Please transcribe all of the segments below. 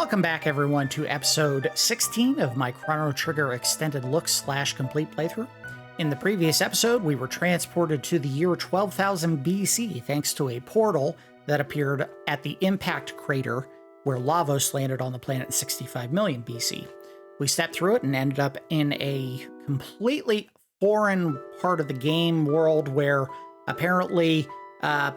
Welcome back, everyone, to episode 16 of my Chrono Trigger extended look / complete playthrough. In the previous episode, we were transported to the year 12,000 BC thanks to a portal that appeared at the impact crater where Lavos landed on the planet in 65 million BC. We stepped through it and ended up in a completely foreign part of the game world where apparently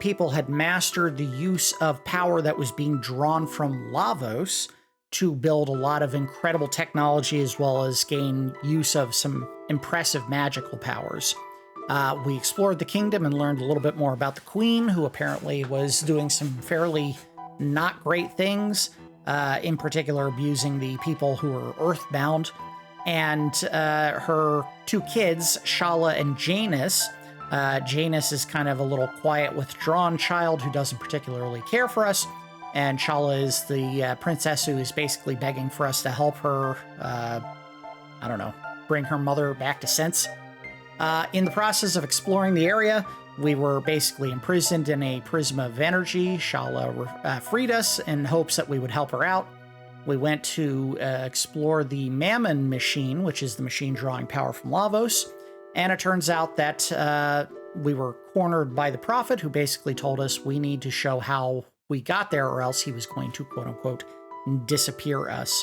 people had mastered the use of power that was being drawn from Lavos to build a lot of incredible technology as well as gain use of some impressive magical powers. We explored the kingdom and learned a little bit more about the queen, who apparently was doing some fairly not great things, in particular abusing the people who were earthbound, and her two kids, Schala and Janus. Janus is kind of a little quiet, withdrawn child who doesn't particularly care for us, and Schala is the princess who is basically begging for us to help her, bring her mother back to sense. In the process of exploring the area, we were basically imprisoned in a prism of energy. Schala freed us in hopes that we would help her out. We went to explore the Mammon Machine, which is the machine drawing power from Lavos. And it turns out that we were cornered by the prophet, who basically told us we need to show how we got there or else he was going to, quote unquote, disappear us.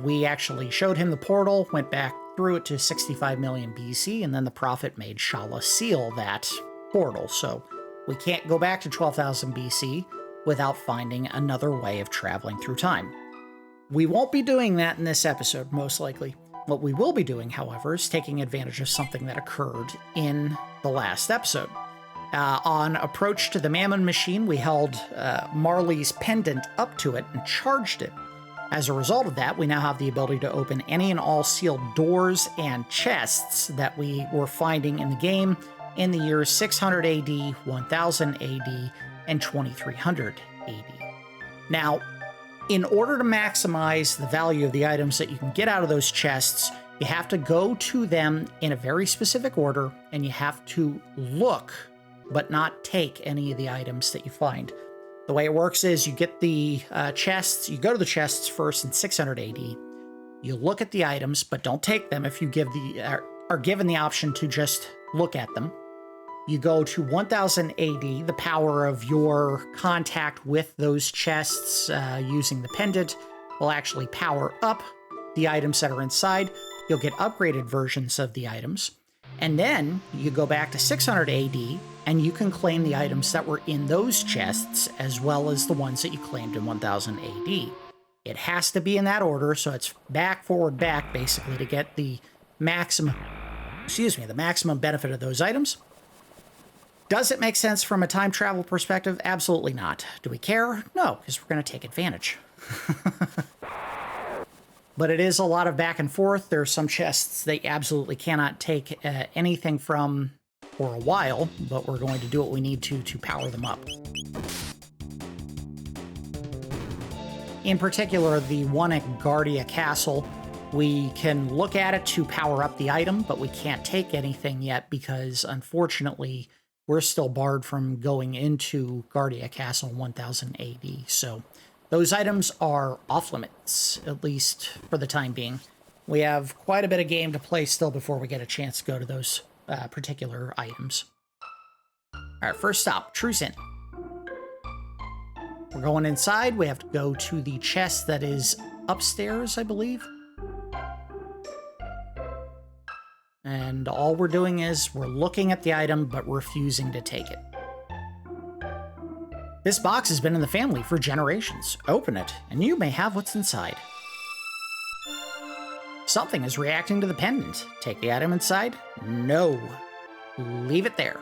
We actually showed him the portal, went back through it to 65 million BC, and then the prophet made Schala seal that portal. So we can't go back to 12,000 BC without finding another way of traveling through time. We won't be doing that in this episode, most likely. What we will be doing, however, is taking advantage of something that occurred in the last episode. On approach to the Mammon Machine, we held Marle's pendant up to it and charged it. As a result of that, we now have the ability to open any and all sealed doors and chests that we were finding in the game in the years 600 AD, 1000 AD, and 2300 AD. Now, in order to maximize the value of the items that you can get out of those chests, you have to go to them in a very specific order, and you have to look, but not take any of the items that you find. The way it works is you get the chests, you go to the chests first in 600 AD, you look at the items, but don't take them if you are given the option to just look at them. You go to 1000 AD, the power of your contact with those chests using the pendant will actually power up the items that are inside. You'll get upgraded versions of the items. And then you go back to 600 AD and you can claim the items that were in those chests as well as the ones that you claimed in 1000 AD. It has to be in that order, so it's back, forward, back, basically, to get the maximum benefit of those items. Does it make sense from a time travel perspective? Absolutely not. Do we care? No, because we're going to take advantage. But it is a lot of back and forth. There are some chests they absolutely cannot take anything from for a while, but we're going to do what we need to power them up. In particular, the one at Guardia Castle, we can look at it to power up the item, but we can't take anything yet because, unfortunately, we're still barred from going into Guardia Castle in 1000 AD, so those items are off limits, at least for the time being. We have quite a bit of game to play still before we get a chance to go to those particular items. All right, first stop, Trucin. We're going inside. We have to go to the chest that is upstairs, I believe. And all we're doing is we're looking at the item, but refusing to take it. This box has been in the family for generations. Open it, and you may have what's inside. Something is reacting to the pendant. Take the item inside? No. Leave it there.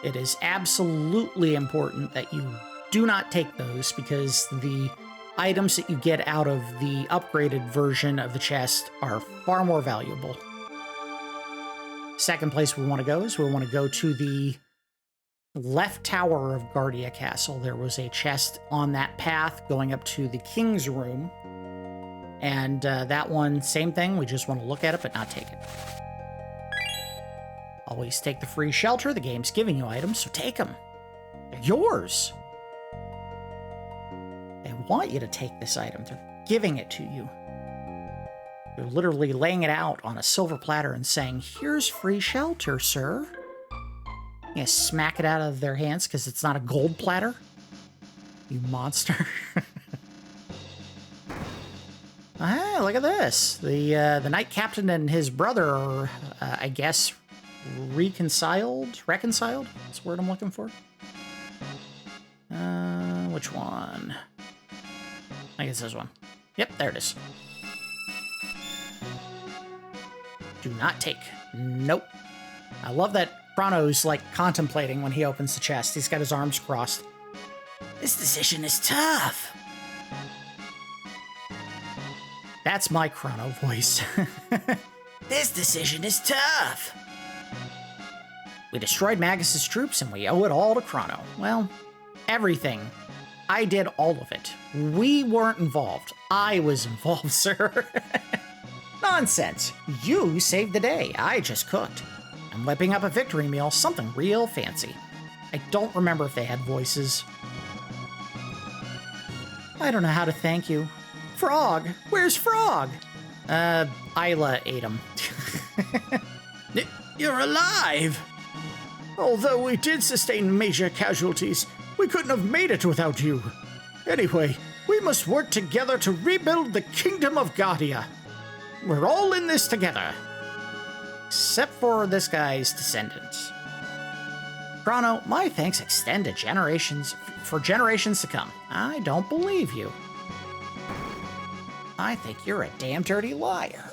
It is absolutely important that you do not take those because the items that you get out of the upgraded version of the chest are far more valuable. Second place we want to go is we want to go to the left tower of Guardia Castle. There was a chest on that path going up to the king's room. And that one, same thing. We just want to look at it, but not take it. Always take the free shelter. The game's giving you items, so take them. They're yours. want you to take this item. They're giving it to you. They're literally laying it out on a silver platter and saying, here's free shelter, sir. You smack it out of their hands because it's not a gold platter. You monster. Ah, look at this. The Knight Captain and his brother are, I guess, reconciled? Reconciled? That's the word I'm looking for. Which one? I guess this one. Yep, there it is. Do not take. Nope. I love that Crono's like contemplating when he opens the chest. He's got his arms crossed. This decision is tough. That's my Crono voice. This decision is tough. We destroyed Magus's troops and we owe it all to Crono. Well, everything. I did all of it. We weren't involved. I was involved, sir. Nonsense. You saved the day. I just cooked. I'm whipping up a victory meal, something real fancy. I don't remember if they had voices. I don't know how to thank you. Frog? Where's Frog? Isla ate him. You're alive! Although we did sustain major casualties, we couldn't have made it without you. Anyway, we must work together to rebuild the Kingdom of Guardia. We're all in this together. Except for this guy's descendants. Crono, my thanks extend to for generations to come. I don't believe you. I think you're a damn dirty liar.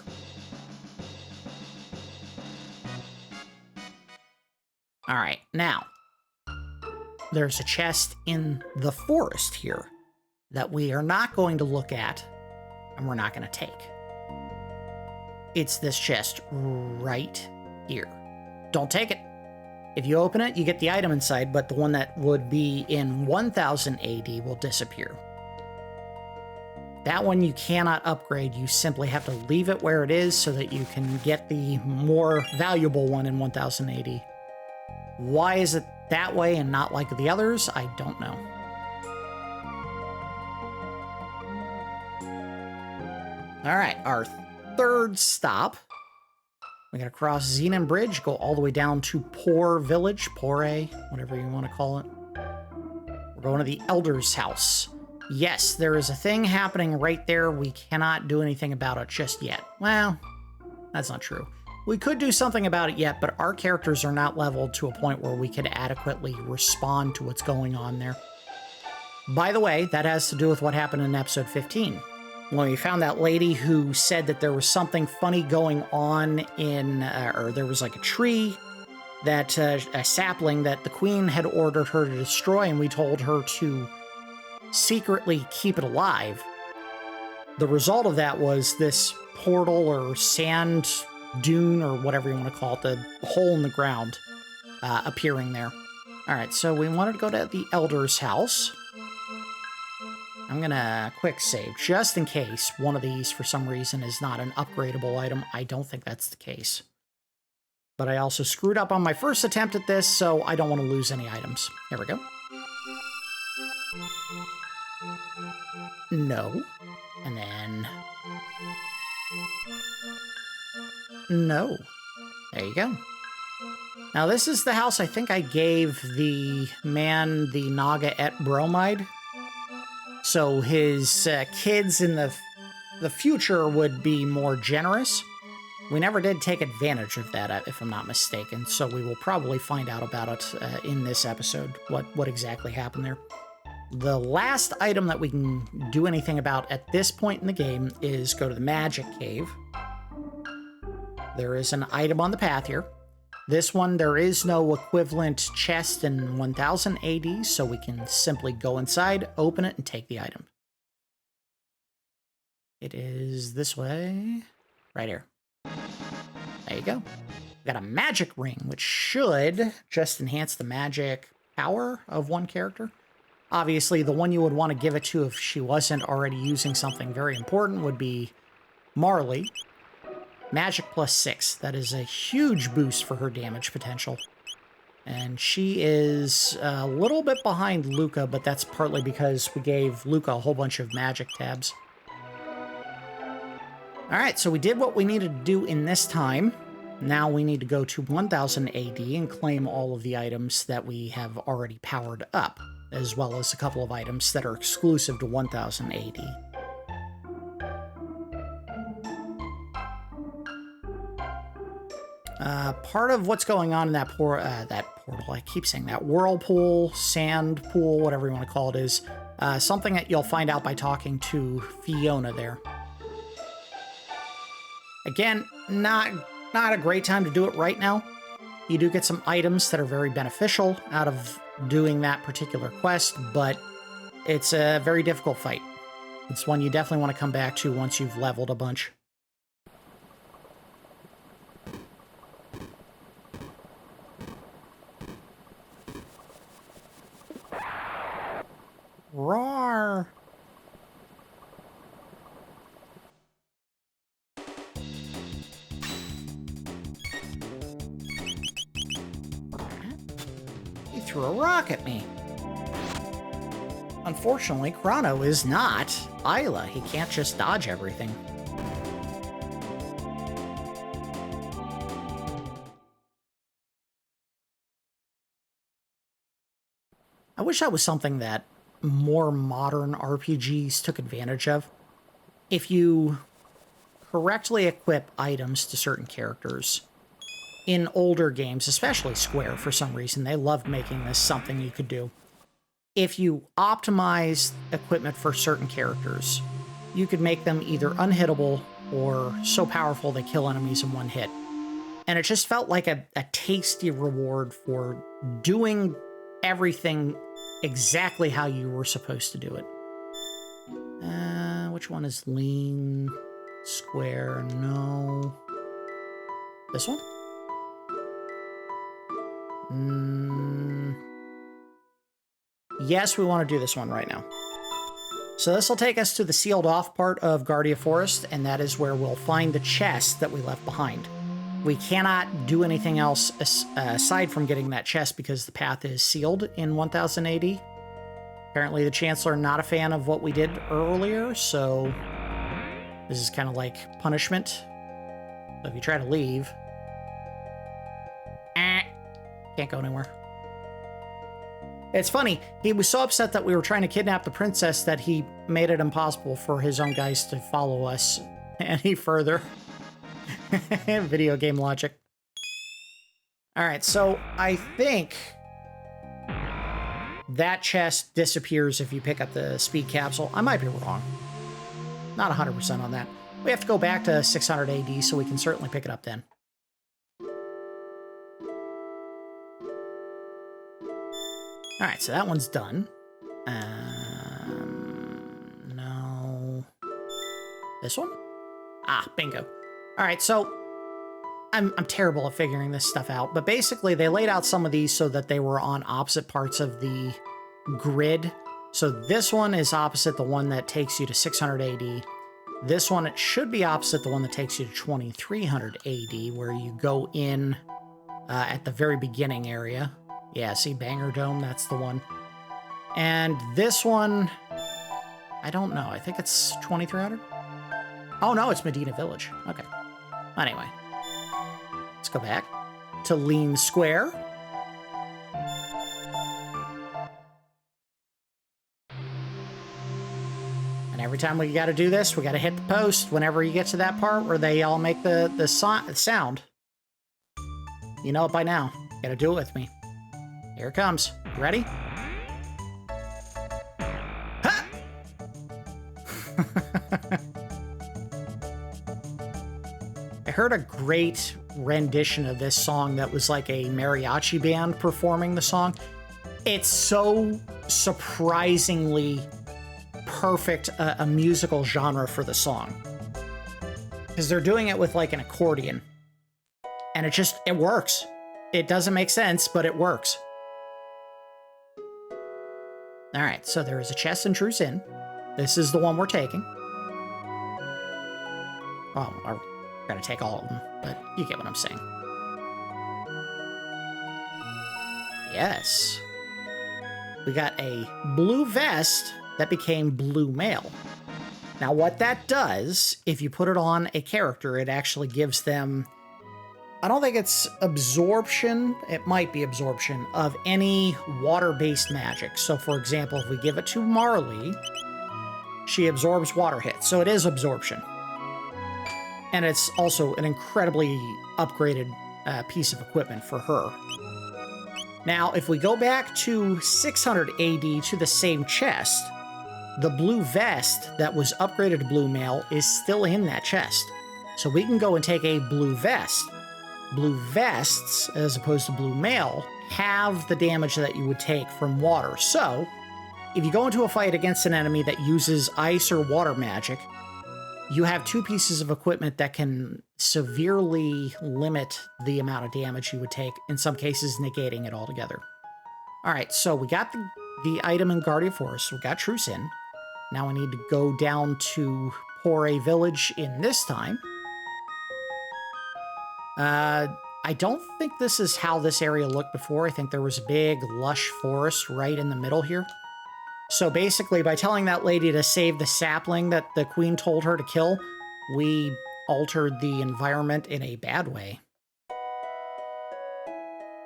All right, now, there's a chest in the forest here that we are not going to look at and we're not going to take. It's this chest right here. Don't take it. If you open it, you get the item inside, but the one that would be in 1000 AD will disappear. That one you cannot upgrade. You simply have to leave it where it is so that you can get the more valuable one in 1000 AD. Why is it that way and not like the others? I don't know. All right, our third stop. We gotta cross Zenon Bridge, go all the way down to Poor Village, Pore, whatever you want to call it. We're going to the Elder's house. Yes, there is a thing happening right there. We cannot do anything about it just yet. Well, that's not true. We could do something about it yet, but our characters are not leveled to a point where we could adequately respond to what's going on there. By the way, that has to do with what happened in episode 15. When we found that lady who said that there was something funny going on in, or there was like a tree, that a sapling that the queen had ordered her to destroy, and we told her to secretly keep it alive. The result of that was this portal or sand dune or whatever you want to call it, the hole in the ground appearing there. All right, so we wanted to go to the Elder's house. I'm gonna quick save just in case one of these for some reason is not an upgradable item. I don't think that's the case. But I also screwed up on my first attempt at this, so I don't want to lose any items. Here we go. No. And then... no. There you go. Now this is the house I think I gave the man the Naga et bromide. So his kids in the future would be more generous. We never did take advantage of that, if I'm not mistaken, so we will probably find out about it in this episode, what exactly happened there. The last item that we can do anything about at this point in the game is go to the Magic Cave. There is an item on the path here. This one, there is no equivalent chest in 1000 AD, so we can simply go inside, open it, and take the item. It is this way. Right here. There you go. We got a magic ring, which should just enhance the magic power of one character. Obviously, the one you would want to give it to if she wasn't already using something very important would be Marle. Magic +6. That is a huge boost for her damage potential. And she is a little bit behind Luca, but that's partly because we gave Luca a whole bunch of magic tabs. Alright, so we did what we needed to do in this time. Now we need to go to 1000 AD and claim all of the items that we have already powered up, as well as a couple of items that are exclusive to 1000 AD. Part of what's going on in that portal, I keep saying that, whirlpool, sand pool, whatever you want to call it, is something that you'll find out by talking to Fiona there. Again, not a great time to do it right now. You do get some items that are very beneficial out of doing that particular quest, but it's a very difficult fight. It's one you definitely want to come back to once you've leveled a bunch. Roar! He threw a rock at me. Unfortunately, Crono is not Isla. He can't just dodge everything. I wish that was something that more modern RPGs took advantage of. If you correctly equip items to certain characters, in older games, especially Square, for some reason, they loved making this something you could do. If you optimize equipment for certain characters, you could make them either unhittable or so powerful they kill enemies in one hit. And it just felt like a tasty reward for doing everything exactly how you were supposed to do it. Which one is lean? Square? No. This one? Yes, we want to do this one right now. So this will take us to the sealed off part of Guardia Forest, and that is where we'll find the chest that we left behind. We cannot do anything else aside from getting that chest because the path is sealed in 1000 AD. Apparently the Chancellor not a fan of what we did earlier, so this is kind of like punishment. So if you try to leave, can't go anywhere. It's funny, he was so upset that we were trying to kidnap the princess that he made it impossible for his own guys to follow us any further. Video game logic. Alright, so I think that chest disappears if you pick up the speed capsule. I might be wrong. Not 100% on that. We have to go back to 600 AD, so we can certainly pick it up then. Alright, so that one's done. No. This one? Ah, bingo. Alright, so I'm terrible at figuring this stuff out, but basically they laid out some of these so that they were on opposite parts of the grid. So this one is opposite the one that takes you to 600 AD. This one, it should be opposite the one that takes you to 2300 AD, where you go in at the very beginning area. Yeah, see, Banger Dome, that's the one. And this one, I don't know. I think it's 2300? Oh, no, it's Medina Village. Okay. Anyway. Let's go back to Lean Square. And every time we got to do this, we got to hit the post whenever you get to that part where they all make the sound. You know it by now. You got to do it with me. Here it comes. You ready? Ha! I heard a great rendition of this song that was like a mariachi band performing the song. It's so surprisingly perfect a musical genre for the song. Because they're doing it with like an accordion. And it works. It doesn't make sense, but it works. Alright, so there is a chest in Truce Inn. This is the one we're taking. Oh, we're gonna take all of them, but you get what I'm saying. Yes. We got a blue vest that became blue mail. Now, what that does, if you put it on a character, it actually gives them... I don't think it's absorption. It might be absorption of any water-based magic. So, for example, if we give it to Marle, she absorbs water hits. So it is absorption. And it's also an incredibly upgraded piece of equipment for her. Now, if we go back to 600 AD to the same chest, the blue vest that was upgraded to blue mail is still in that chest. So we can go and take a blue vest. Blue vests, as opposed to blue mail, have the damage that you would take from water. So, if you go into a fight against an enemy that uses ice or water magic, you have two pieces of equipment that can severely limit the amount of damage you would take, in some cases negating it altogether. Alright, so we got the item in Guardia Forest, we got Truce in. Now we need to go down to Pore Village in this time. I don't think this is how this area looked before. I think there was a big, lush forest right in the middle here. So basically, by telling that lady to save the sapling that the queen told her to kill, we altered the environment in a bad way.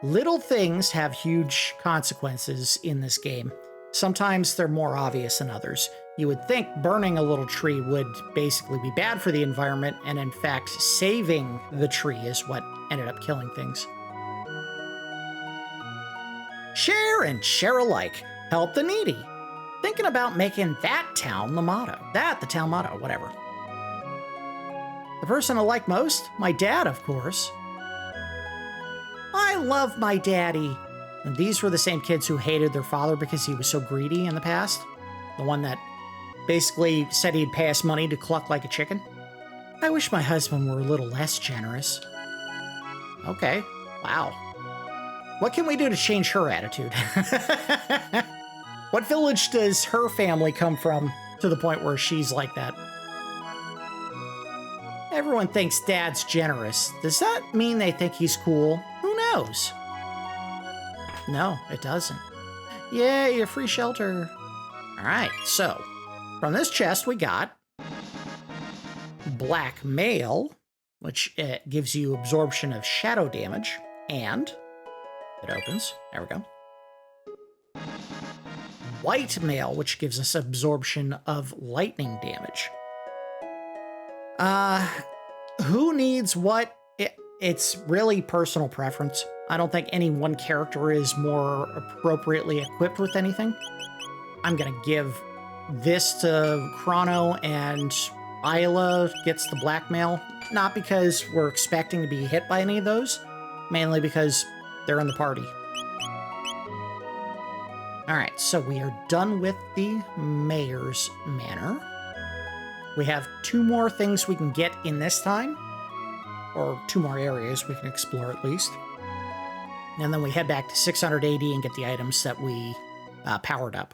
Little things have huge consequences in this game. Sometimes they're more obvious than others. You would think burning a little tree would basically be bad for the environment, and in fact, saving the tree is what ended up killing things. Share and share alike. Help the needy. Thinking about making that town the motto. The town motto, whatever. The person I like most? My dad, of course. I love my daddy. And these were the same kids who hated their father because he was so greedy in the past. The one that basically said he'd pay us money to cluck like a chicken. I wish my husband were a little less generous. Okay, wow. What can we do to change her attitude? What village does her family come from to the point where she's like that? Everyone thinks Dad's generous. Does that mean they think he's cool? Who knows? No, it doesn't. Yay, a free shelter. All right, so from this chest we got black mail, which gives you absorption of shadow damage, and it opens. There we go. White mail, which gives us absorption of lightning damage. Who needs what? It's really personal preference. I don't think any one character is more appropriately equipped with anything. I'm gonna give this to Crono, and Isla gets the blackmail. Not because we're expecting to be hit by any of those, mainly because they're in the party. Alright, so we are done with the Mayor's Manor. We have 2 more things we can get in this time. Or 2 more areas we can explore at least. And then we head back to 600 AD and get the items that we powered up.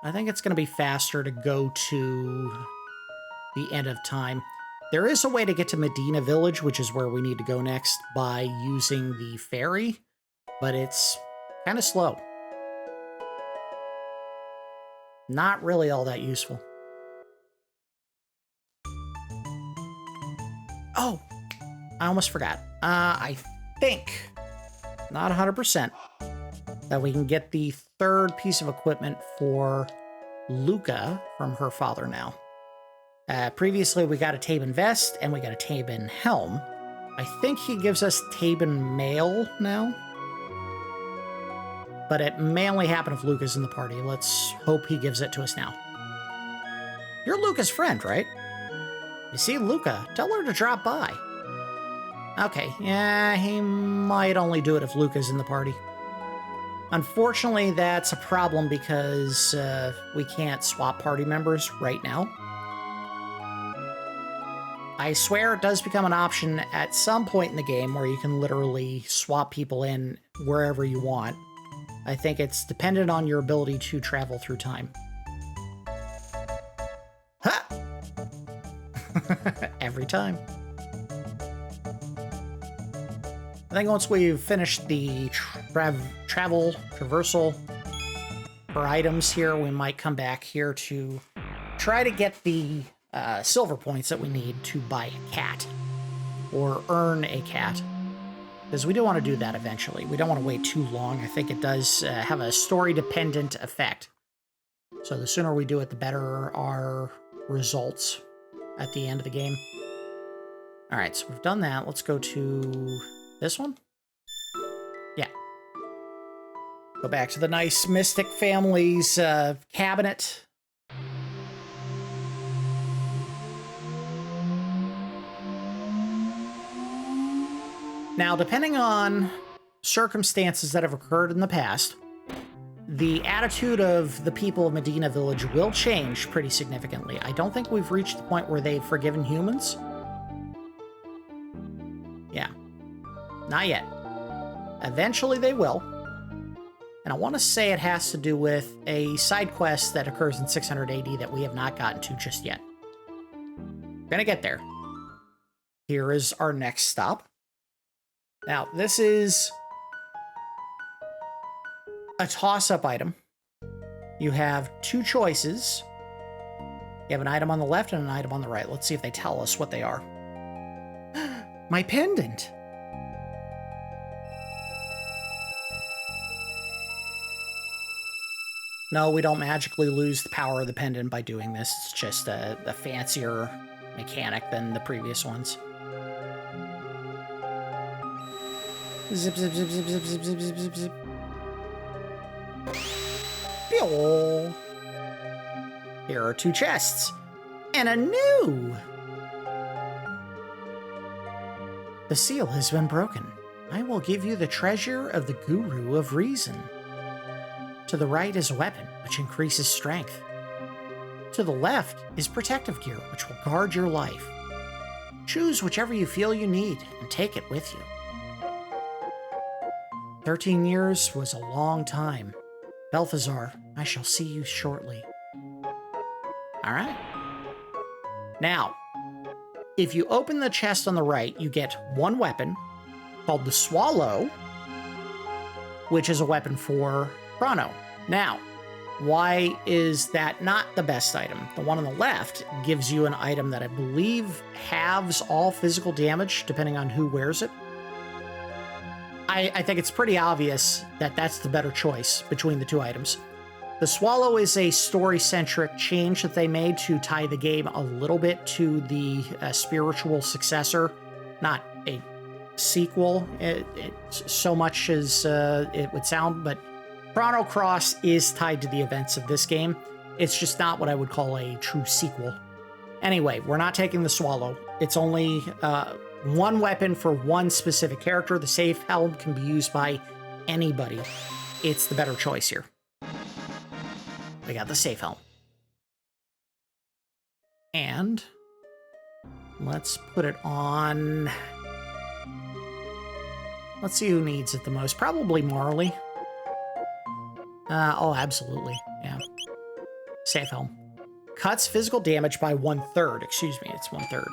I think it's going to be faster to go to the end of time. There is a way to get to Medina Village, which is where we need to go next, by using the ferry, but it's kind of slow. Not really all that useful. Oh, I almost forgot. I think, not 100%, that we can get the 3rd piece of equipment for Luca from her father now. Previously, we got a Tabin vest and we got a Tabin helm. I think he gives us Tabin mail now. But it may only happen if Luca's in the party. Let's hope he gives it to us now. You're Luca's friend, right? You see Luca, tell her to drop by. Okay, yeah, he might only do it if Luca's in the party. Unfortunately, that's a problem because we can't swap party members right now. I swear it does become an option at some point in the game where you can literally swap people in wherever you want. I think it's dependent on your ability to travel through time. Ha! Every time. I think once we've finished the traversal for items here, we might come back here to try to get the silver points that we need to buy a cat or earn a cat, because we do want to do that eventually. We don't want to wait too long. I think it does have a story-dependent effect. So the sooner we do it, the better our results at the end of the game. All right, so we've done that. Let's go to this one. Yeah. Go back to the nice Mystic Family's cabinet. Now, depending on circumstances that have occurred in the past, the attitude of the people of Medina Village will change pretty significantly. I don't think we've reached the point where they've forgiven humans. Yeah. Not yet. Eventually they will. And I want to say it has to do with a side quest that occurs in 600 AD that we have not gotten to just yet. Gonna get there. Here is our next stop. Now, this is a toss-up item. You have two choices. You have an item on the left and an item on the right. Let's see if they tell us what they are. My pendant! No, we don't magically lose the power of the pendant by doing this. It's just a fancier mechanic than the previous ones. Zip, zip, zip, zip, zip, zip, zip, zip, zip, zip. Pew. Here are two chests. And a new! The seal has been broken. I will give you the treasure of the Guru of Reason. To the right is a weapon, which increases strength. To the left is protective gear, which will guard your life. Choose whichever you feel you need, and take it with you. 13 years was a long time. Balthazar, I shall see you shortly. Alright. Now, if you open the chest on the right, you get one weapon called the Swallow, which is a weapon for Crono. Now, why is that not the best item? The one on the left gives you an item that I believe halves all physical damage, depending on who wears it. I think it's pretty obvious that that's the better choice between the two items. The Swallow is a story-centric change that they made to tie the game a little bit to the spiritual successor, not a sequel so much as it would sound, but Chrono Cross is tied to the events of this game. It's just not what I would call a true sequel. Anyway, we're not taking the Swallow. It's only one weapon for one specific character. The safe helm can be used by anybody. It's the better choice here. We got the safe helm. And let's put it on. Let's see who needs it the most. Probably Marle. Oh, absolutely. Yeah. Safe helm. Cuts physical damage by 1/3. Excuse me, it's 1/3.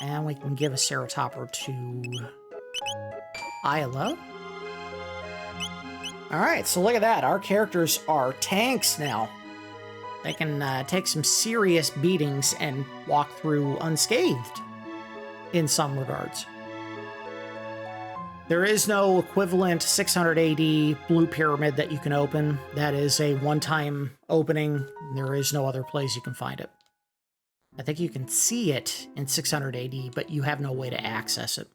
And we can give a Ceratopper to Isla. Alright, so look at that. Our characters are tanks now. They can take some serious beatings and walk through unscathed in some regards. There is no equivalent 600 AD blue pyramid that you can open. That is a one-time opening. There is no other place you can find it. I think you can see it in 600 AD, but you have no way to access it.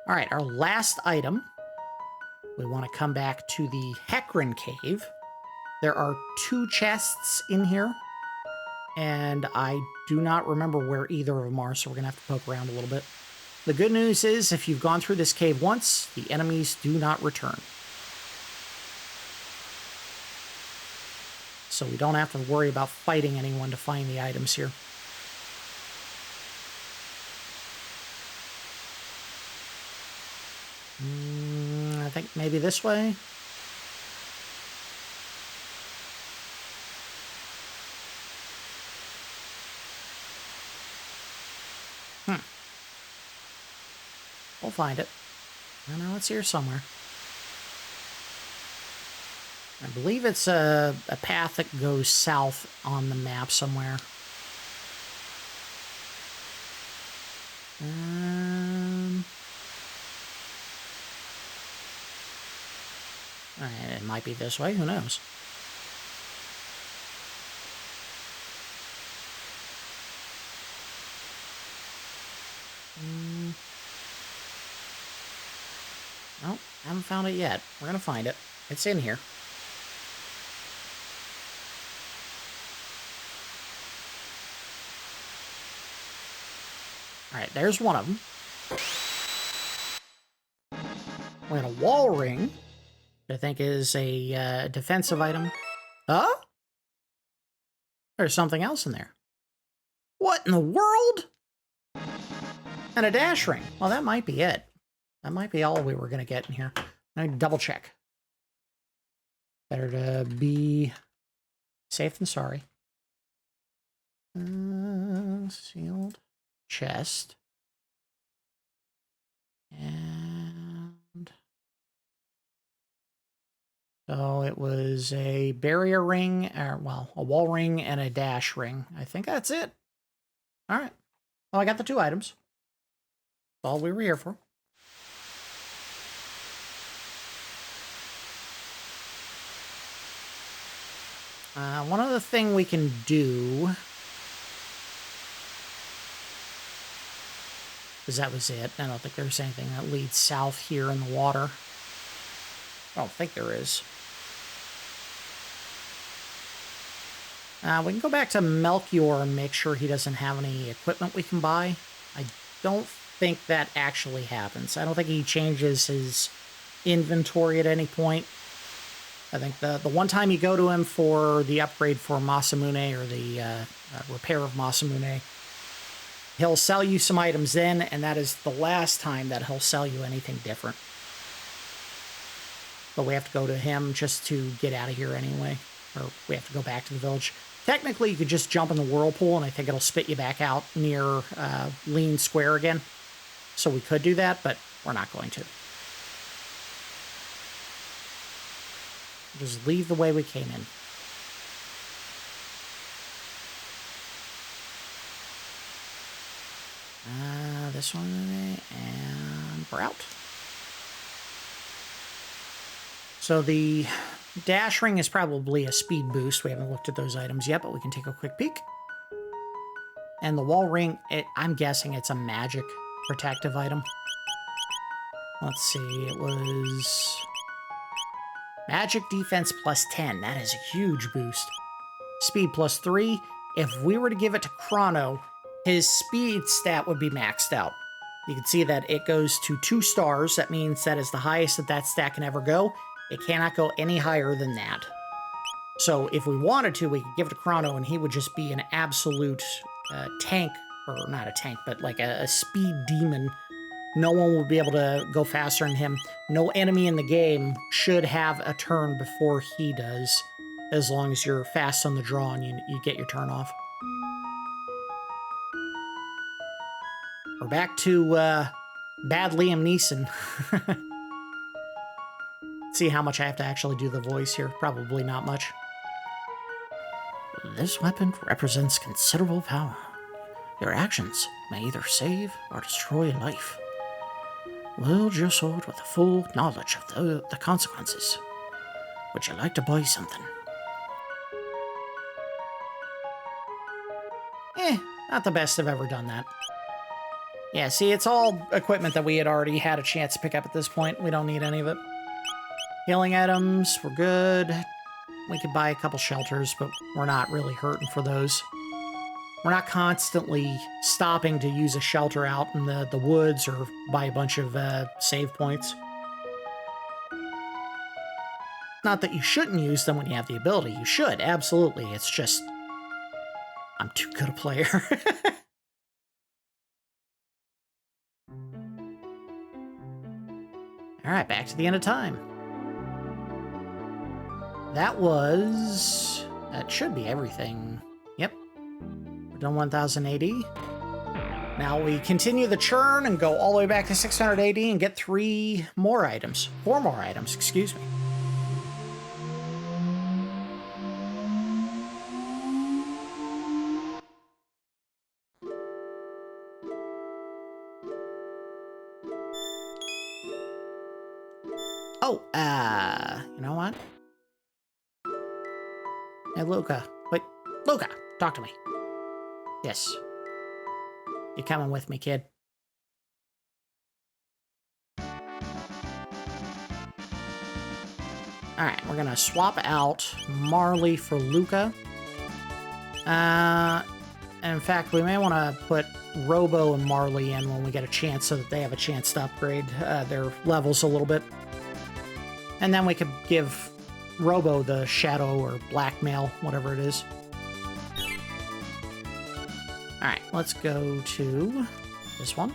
All right, our last item. We want to come back to the Hecarim Cave. There are two chests in here, and I do not remember where either of them are, so we're going to have to poke around a little bit. The good news is, if you've gone through this cave once, the enemies do not return. So we don't have to worry about fighting anyone to find the items here. I think maybe this way. We'll find it. I know it's here somewhere. I believe it's a path that goes south on the map somewhere. It might be this way, who knows? Nope, haven't found it yet. We're gonna find it. It's in here. Alright, there's one of them. We got a wall ring, which I think is a defensive item. Huh? There's something else in there. What in the world? And a dash ring. Well, that might be it. That might be all we were going to get in here. I need to double check. Better to be safe than sorry. Sealed chest. And so it was a barrier ring, or well, a wall ring and a dash ring. I think that's it. All right. Well, I got the 2 items. That's all we were here for. One other thing we can do, because that was it. I don't think there's anything that leads south here in the water. I don't think there is. We can go back to Melchior and make sure he doesn't have any equipment we can buy. I don't think that actually happens. I don't think he changes his inventory at any point. I think the one time you go to him for the upgrade for Masamune, or the repair of Masamune, he'll sell you some items then, and that is the last time that he'll sell you anything different. But we have to go to him just to get out of here anyway, or we have to go back to the village. Technically, you could just jump in the whirlpool, and I think it'll spit you back out near Lean Square again. So we could do that, but we're not going to. Just leave the way we came in. This one, and we're out. So the dash ring is probably a speed boost. We haven't looked at those items yet, but we can take a quick peek. And the wall ring, I'm guessing it's a magic protective item. Let's see, it was magic defense plus 10. That is a huge boost. Speed plus 3. If we were to give it to Crono, his speed stat would be maxed out. You can see that it goes to 2 stars. That means that is the highest that stat can ever go. It cannot go any higher than that. So if we wanted to, we could give it to Crono, and he would just be an absolute tank, or not a tank, but like a speed demon. No one would be able to go faster than him. No enemy in the game should have a turn before he does, as long as you're fast on the draw and you get your turn off. We're back to bad Liam Neeson. See how much I have to actually do the voice here. Probably not much. This weapon represents considerable power. Your actions may either save or destroy life. Wield your sword with a full knowledge of the consequences. Would you like to buy something? Not the best I've ever done that. Yeah, see, it's all equipment that we had already had a chance to pick up at this point. We don't need any of it. Healing items, we're good. We could buy a couple shelters, but we're not really hurting for those. We're not constantly stopping to use a shelter out in the woods or buy a bunch of save points. Not that you shouldn't use them when you have the ability. You should, absolutely. It's just, I'm too good a player. Alright, back to the end of time. That should be everything. Yep. We're done 1080. Now we continue the churn and go all the way back to 600 AD and get 4 more items, excuse me. Oh, you know what? Hey, Luca. Wait, Luca, talk to me. Yes. You coming with me, kid? Alright, we're gonna swap out Marle for Luca. In fact, we may want to put Robo and Marle in when we get a chance so that they have a chance to upgrade their levels a little bit. And then we could give Robo the Shadow or Blackmail, whatever it is. Alright, let's go to this one.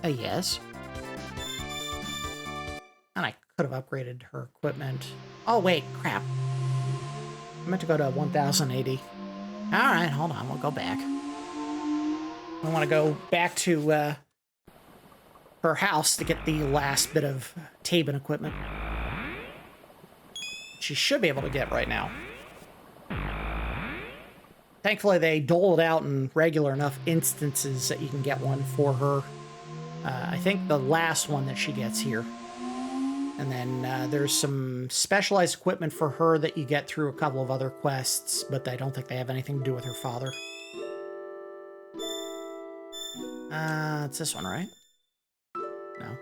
Yes. And I could have upgraded her equipment. Oh, wait, crap. I meant to go to 1080. Alright, hold on, we'll go back. I want to go back to her house to get the last bit of Tabin equipment. She should be able to get right now. Thankfully, they dole it out in regular enough instances that you can get one for her. I think the last one that she gets here. And then there's some specialized equipment for her that you get through a couple of other quests, but I don't think they have anything to do with her father. It's this one, right? No.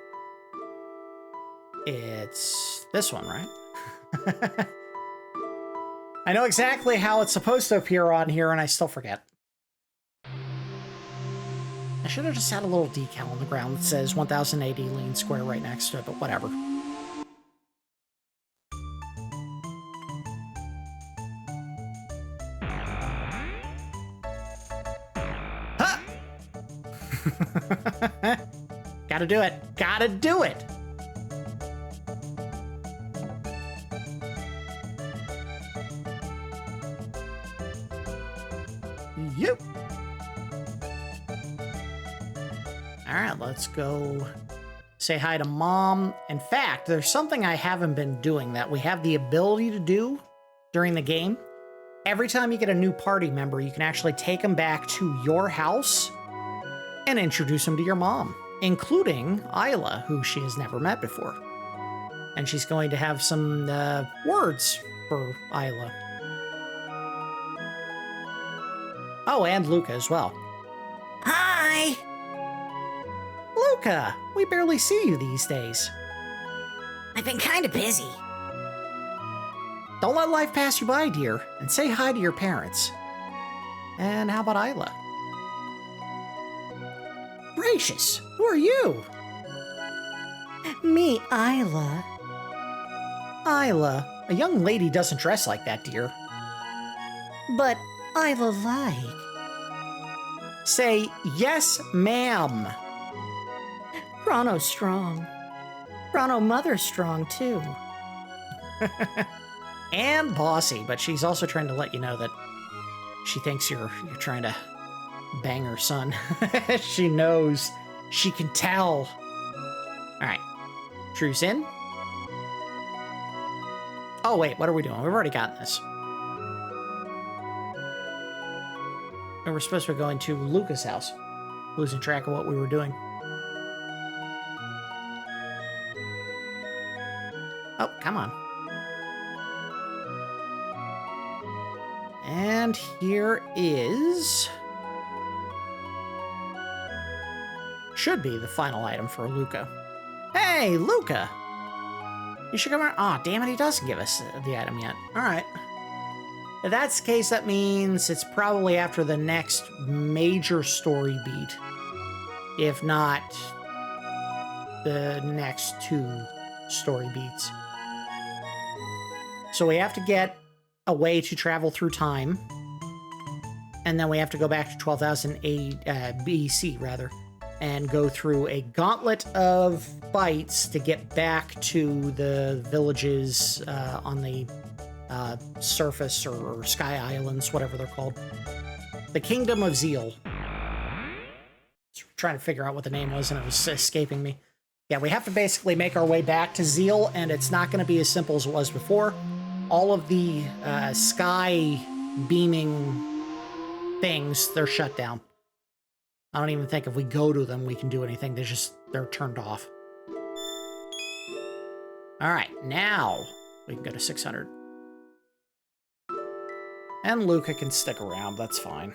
It's this one, right? I know exactly how it's supposed to appear on here, and I still forget. I should have just had a little decal on the ground that says 1080 lean square right next to it, but whatever. Huh! Gotta do it. Gotta do it! Yep. Alright, let's go say hi to Mom. In fact, there's something I haven't been doing that we have the ability to do during the game. Every time you get a new party member, you can actually take them back to your house and introduce them to your mom, including Isla, who she has never met before. And she's going to have some words for Isla. Oh, and Luca as well. Hi! Luca, we barely see you these days. I've been kind of busy. Don't let life pass you by, dear, and say hi to your parents. And how about Isla? Gracious, who are you? Me, Isla. Isla, a young lady doesn't dress like that, dear. But Isla like. Say, yes, ma'am. Crono's strong. Crono mother's strong, too. And bossy, but she's also trying to let you know that she thinks you're trying to bang her son. She knows. She can tell. Alright. Truce in. Oh, wait, what are we doing? We've already gotten this. And we're supposed to be going to Luca's house. Losing track of what we were doing. Oh, come on. And here is... should be the final item for Luca. Hey, Luca! You should come around. Aw, damn it, he doesn't give us the item yet. Alright. If that's the case, that means it's probably after the next major story beat. If not, the next 2 story beats. So we have to get a way to travel through time. And then we have to go back to 12,000 BC, rather. And go through a gauntlet of fights to get back to the villages on the surface or Sky Islands, whatever they're called. The Kingdom of Zeal. trying to figure out what the name was, and it was escaping me. Yeah, we have to basically make our way back to Zeal, and it's not going to be as simple as it was before. All of the sky beaming things, they're shut down. I don't even think if we go to them we can do anything. They're turned off. All right, now we can go to 600. And Luca can stick around, that's fine.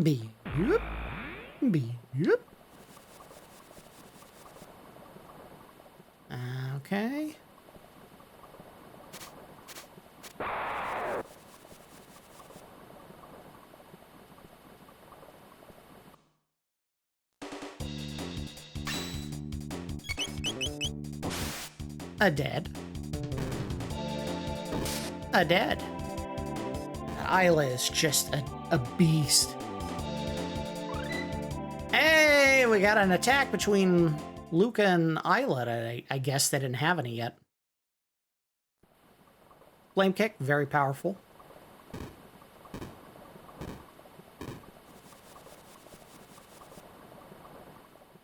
Beep, beep. Okay. A dead. Isla is just a beast. Hey, we got an attack between Luca and Isla. I guess they didn't have any yet. Flame kick, very powerful.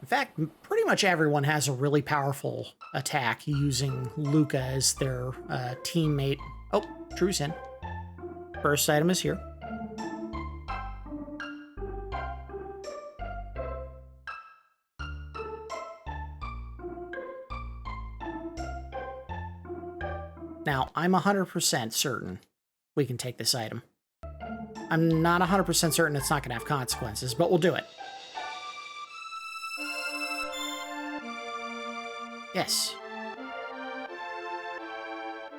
In fact, pretty much everyone has a really powerful attack using Luca as their teammate. Oh, Drew's in. First item is here. Now, I'm 100% certain we can take this item. I'm not 100% certain it's not going to have consequences, but we'll do it. Yes.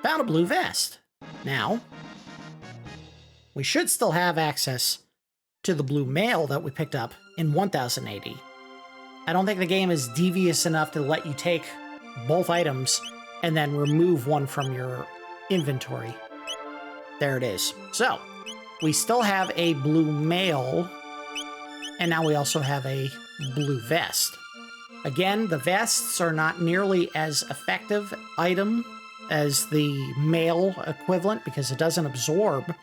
Found a blue vest. Now, we should still have access to the blue mail that we picked up in 1080. I don't think the game is devious enough to let you take both items and then remove one from your inventory. There it is. So, we still have a blue mail, and now we also have a blue vest. Again, the vests are not nearly as effective item as the mail equivalent because it doesn't absorb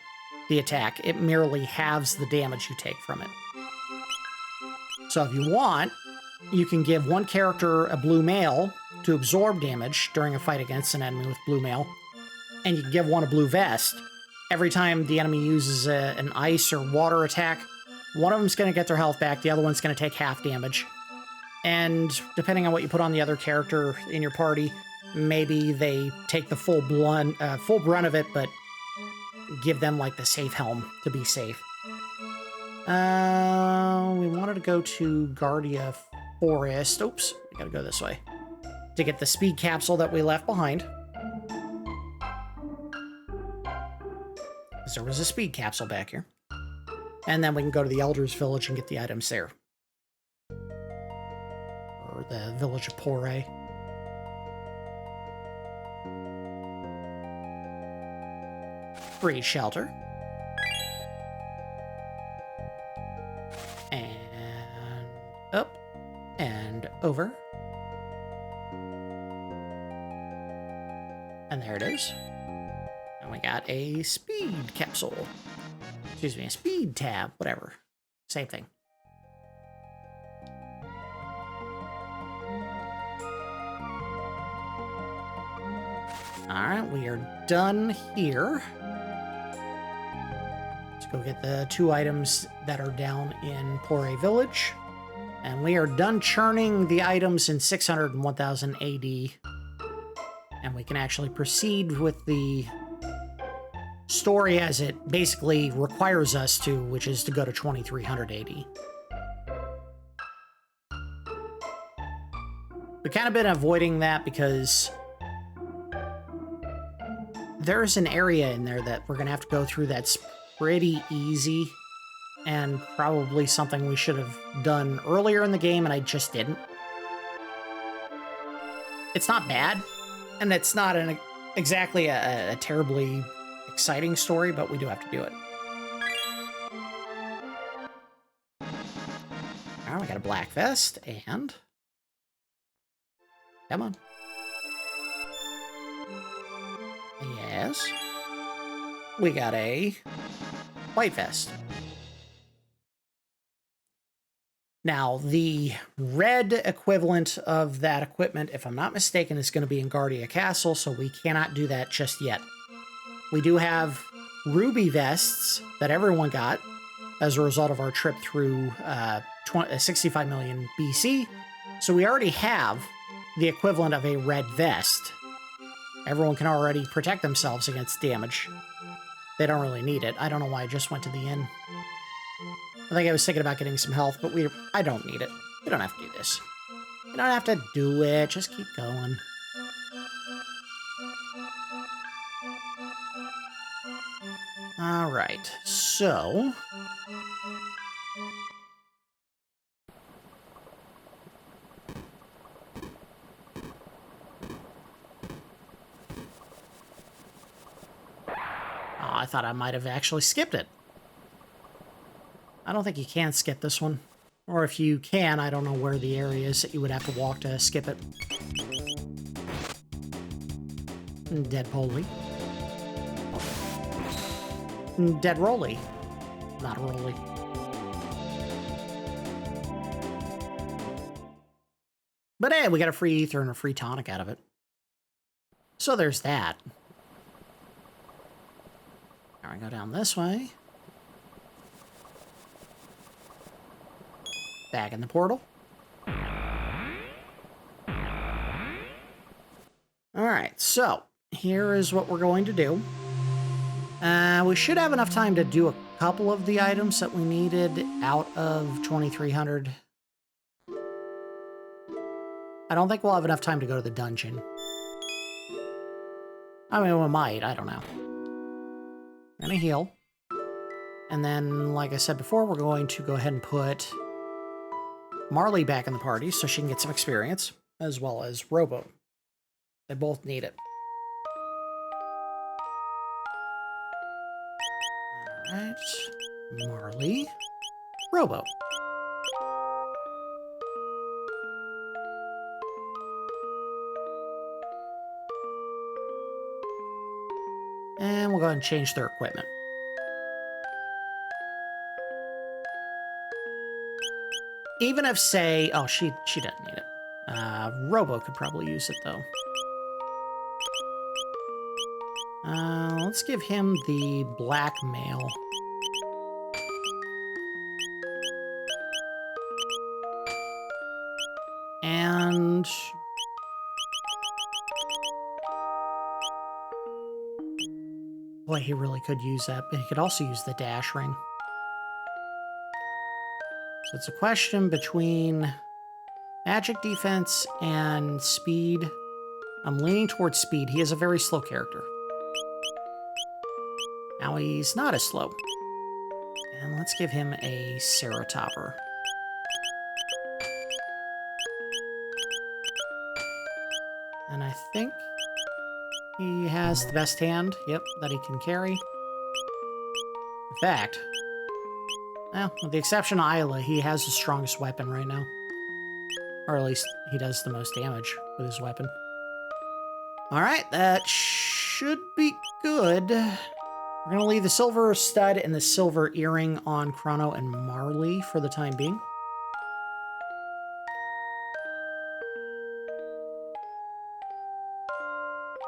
the attack. It merely halves the damage you take from it. So if you want, you can give one character a blue mail to absorb damage during a fight against an enemy with blue mail, and you can give one a blue vest. Every time the enemy uses an ice or water attack, one of them's going to get their health back, the other one's going to take half damage. And depending on what you put on the other character in your party, maybe they take the full brunt of it, but give them like the safe helm to be safe. We wanted to go to Guardia Forest. Oops, we gotta go this way to get the speed capsule that we left behind. Because there was a speed capsule back here. And then we can go to the Elder's Village and get the items there. Or the Village of Pore. Free shelter. And up. And over. And there it is. And we got a speed capsule. Excuse me, a speed tab, whatever. Same thing. Alright, we are done here. Let's go get the 2 items that are down in Pore Village. And we are done churning the items in 600 and 1000 AD. And we can actually proceed with the story as it basically requires us to, which is to go to 2300 AD. We've kind of been avoiding that because there's an area in there that we're going to have to go through that's pretty easy and probably something we should have done earlier in the game, and I just didn't. It's not bad, and it's not exactly a terribly exciting story, but we do have to do it. All right, we got a black vest, and... Come on. Yes. We got a white vest. Now, the red equivalent of that equipment, if I'm not mistaken, is going to be in Guardia Castle, so we cannot do that just yet. We do have ruby vests that everyone got as a result of our trip through 65 million BC, so we already have the equivalent of a red vest. Everyone can already protect themselves against damage. They don't really need it. I don't know why I just went to the inn. I think I was thinking about getting some health, but I don't need it. We don't have to do this. You don't have to do it. Just keep going. All right. So... I thought I might have actually skipped it. I don't think you can skip this one. Or if you can, I don't know where the area is that you would have to walk to skip it. Dead Polly. Dead Rolly. Not Rolly. But hey, we got a free ether and a free tonic out of it. So there's that. Now I go down this way. Back in the portal. Alright, so here is what we're going to do. We should have enough time to do a couple of the items that we needed out of 2300. I don't think we'll have enough time to go to the dungeon. I mean, we might, I don't know. We're gonna heal. And then, like I said before, we're going to go ahead and put Marle back in the party so she can get some experience, as well as Robo. They both need it. Alright. Marle. Robo. And we'll go ahead and change their equipment. Even if, say... Oh, she doesn't need it. Robo could probably use it, though. Let's give him the blackmail. And... Boy, he really could use that, but he could also use the dash ring. So it's a question between magic defense and speed. I'm leaning towards speed. He is a very slow character. Now he's not as slow. And let's give him a Ceratopper. And I think he has the best hand, yep, that he can carry. In fact, well, with the exception of Isla, he has the strongest weapon right now. Or at least he does the most damage with his weapon. Alright, that should be good. We're going to leave the silver stud and the silver earring on Crono and Marle for the time being.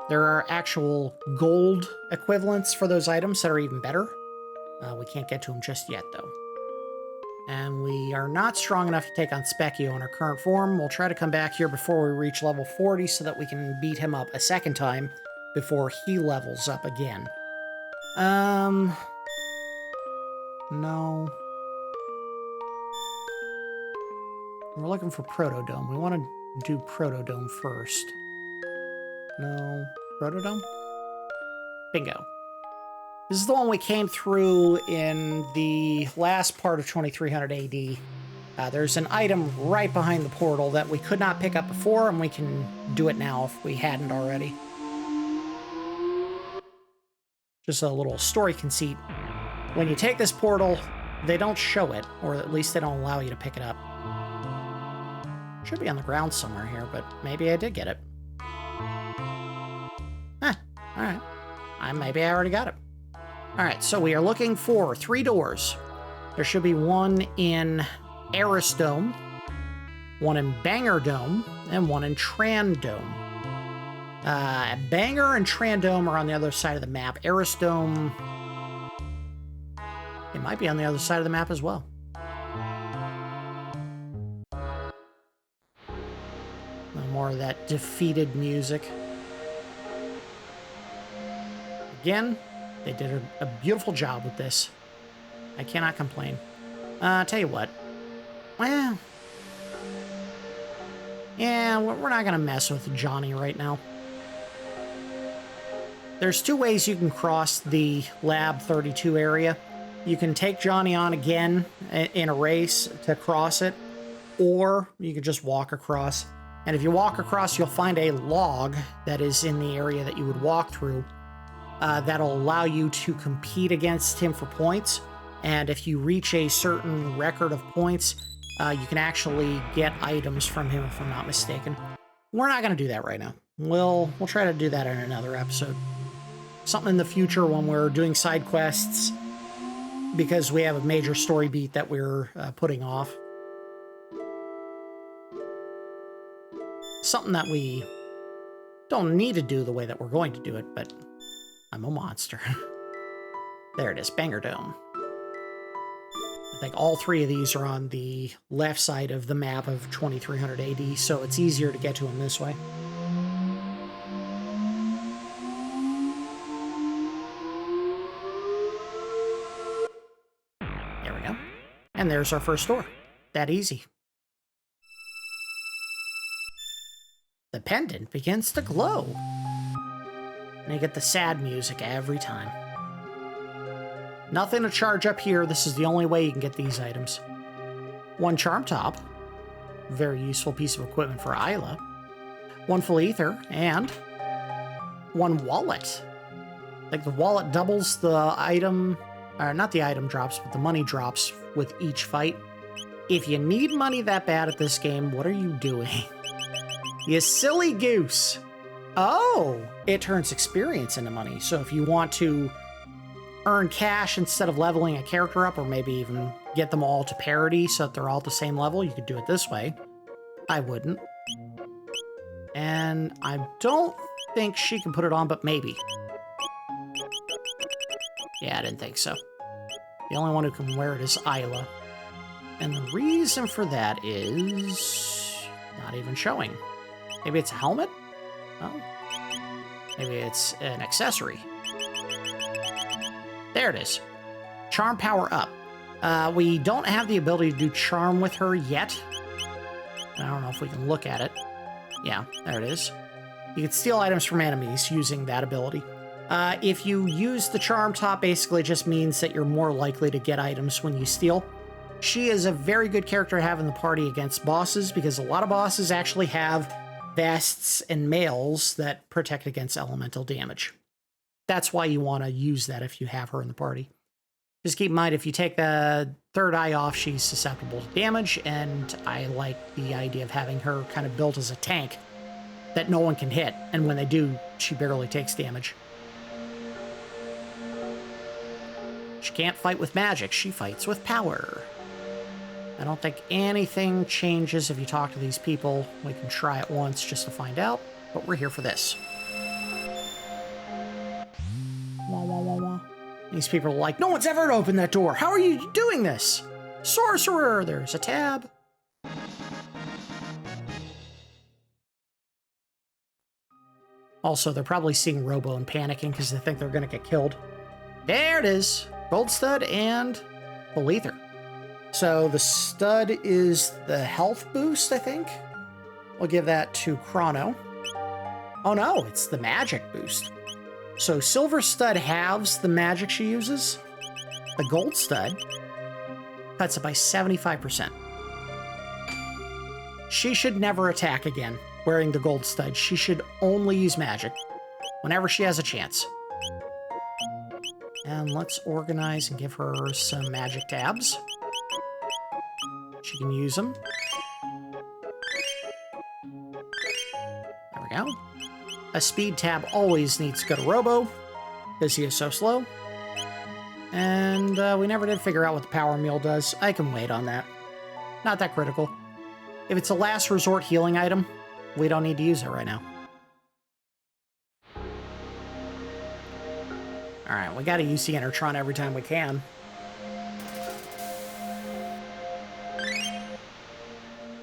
There are actual gold equivalents for those items that are even better. We can't get to them just yet, though. And we are not strong enough to take on Specchio in our current form. We'll try to come back here before we reach level 40 so that we can beat him up a second time before he levels up again. No. We're looking for Protodome. We want to do Protodome first. No. Protodome? Bingo. This is the one we came through in the last part of 2300 AD. There's an item right behind the portal that we could not pick up before, and we can do it now if we hadn't already. Just a little story conceit. When you take this portal, they don't show it, or at least they don't allow you to pick it up. Should be on the ground somewhere here, but maybe I did get it. Huh, alright. Maybe I already got it. Alright, so we are looking for 3 doors. There should be one in Eris Dome, one in Banger Dome, and one in Tran Dome. Banger and Tran Dome are on the other side of the map. Eris Dome, it might be on the other side of the map as well. No more of that defeated music. Again, they did a beautiful job with this. I cannot complain. Tell you what. Well, yeah, we're not gonna mess with Johnny right now. There's 2 ways you can cross the Lab 32 area. You can take Johnny on again in a race to cross it, or you can just walk across. And if you walk across, you'll find a log that is in the area that you would walk through. That'll allow you to compete against him for points. And if you reach a certain record of points, you can actually get items from him, if I'm not mistaken. We're not going to do that right now. We'll try to do that in another episode. Something in the future when we're doing side quests, because we have a major story beat that we're putting off. Something that we don't need to do the way that we're going to do it, but I'm a monster. There it is, Banger Dome. I think all 3 of these are on the left side of the map of 2300 AD, so it's easier to get to them this way. There we go. And there's our first door. That easy. The pendant begins to glow. And you get the sad music every time. Nothing to charge up here. This is the only way you can get these items. 1 charm top. Very useful piece of equipment for Isla. 1 full ether. And 1 wallet. Like the wallet doubles the item, or not the item drops, but the money drops with each fight. If you need money that bad at this game, what are you doing? You silly goose. Oh, it turns experience into money. So if you want to earn cash instead of leveling a character up, or maybe even get them all to parity so that they're all at the same level, you could do it this way. I wouldn't. And I don't think she can put it on, but maybe. Yeah, I didn't think so. The only one who can wear it is Isla. And the reason for that is not even showing. Maybe it's a helmet? Oh. Maybe it's an accessory. There it is. Charm power up. We don't have the ability to do charm with her yet. I don't know if we can look at it. Yeah, there it is. You can steal items from enemies using that ability. If you use the charm top, basically just means that you're more likely to get items when you steal. She is a very good character to have in the party against bosses, because a lot of bosses actually have vests and mails that protect against elemental damage. That's why you want to use that if you have her in the party. Just keep in mind, if you take the 3rd eye off, she's susceptible to damage, and I like the idea of having her kind of built as a tank that no one can hit, and when they do, she barely takes damage. She can't fight with magic, she fights with power. I don't think anything changes if you talk to these people. We can try it once just to find out, but we're here for this. Wah, wah, wah, wah. These people are like, no one's ever opened that door. How are you doing this? Sorcerer, there's a tab. Also, they're probably seeing Robo and panicking because they think they're going to get killed. There it is. Gold stud and full ether. So the stud is the health boost, I think. We'll give that to Crono. Oh no, it's the magic boost. So silver stud halves the magic she uses. The gold stud cuts it by 75%. She should never attack again wearing the gold stud. She should only use magic whenever she has a chance. And let's organize and give her some magic tabs. She can use them. we go. A speed tab always needs to go to Robo, because he is so slow. And we never did figure out what the power meal does. I can wait on that. Not that critical. If it's a last resort healing item, we don't need to use it right now. Alright, we gotta use the Enertron every time we can.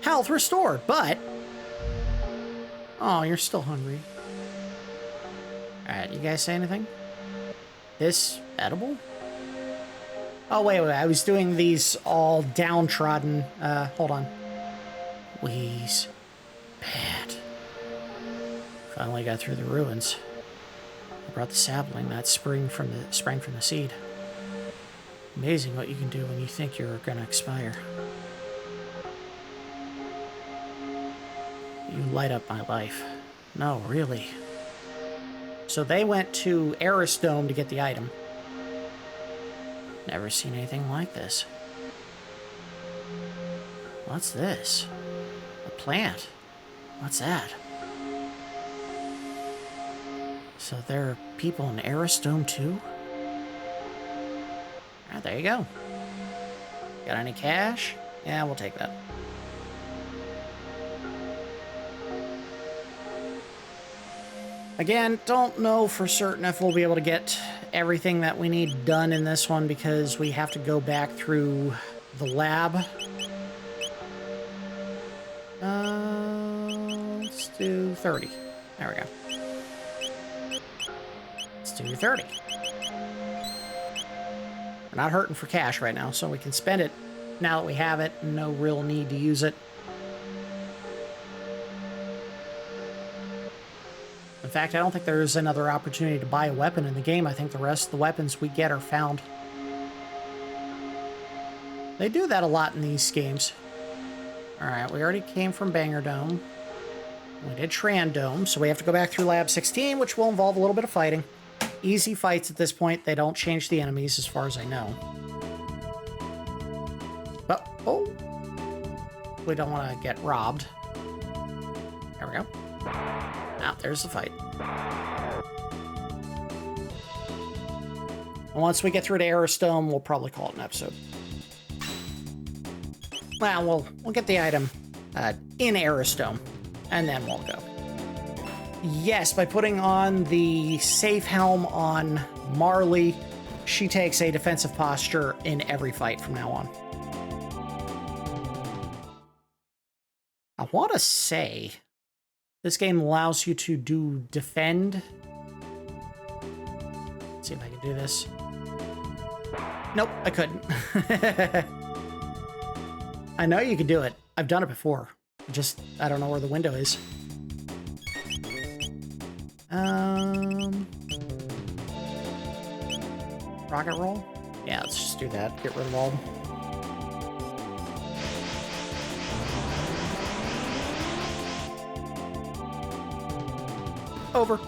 Health restored, but... Oh, you're still hungry. Alright, you guys say anything? This edible? Oh, wait, I was doing these all downtrodden. Hold on. Wheeze. Bad. Finally got through the ruins. I brought the sapling that sprang from the seed. Amazing what you can do when you think you're gonna expire. You light up my life. No, really. So they went to Eris Dome to get the item. Never seen anything like this. What's this? A plant. What's that? So there are people in Eris Dome too? Ah, there you go. Got any cash? Yeah, we'll take that. Again, don't know for certain if we'll be able to get everything that we need done in this one because we have to go back through the lab. Let's do 30. There we go. Let's do 30. We're not hurting for cash right now, so we can spend it now that we have it. No real need to use it. In fact, I don't think there's another opportunity to buy a weapon in the game. I think the rest of the weapons we get are found. They do that a lot in these games. Alright, we already came from Banger Dome. We did Tran Dome, so we have to go back through Lab 16, which will involve a little bit of fighting. Easy fights at this point. They don't change the enemies as far as I know. But, oh! We don't want to get robbed. There we go. Now, there's the fight. And once we get through to Eris Dome, we'll probably call it an episode. Well, we'll get the item in Eris Dome, and then we'll go. Yes, by putting on the safe helm on Marle, she takes a defensive posture in every fight from now on. I want to say... this game allows you to do defend. Let's see if I can do this. Nope, I couldn't. I know you can do it. I've done it before. I don't know where the window is. Rocket roll? Yeah, let's just do that. Get rid of all. Over.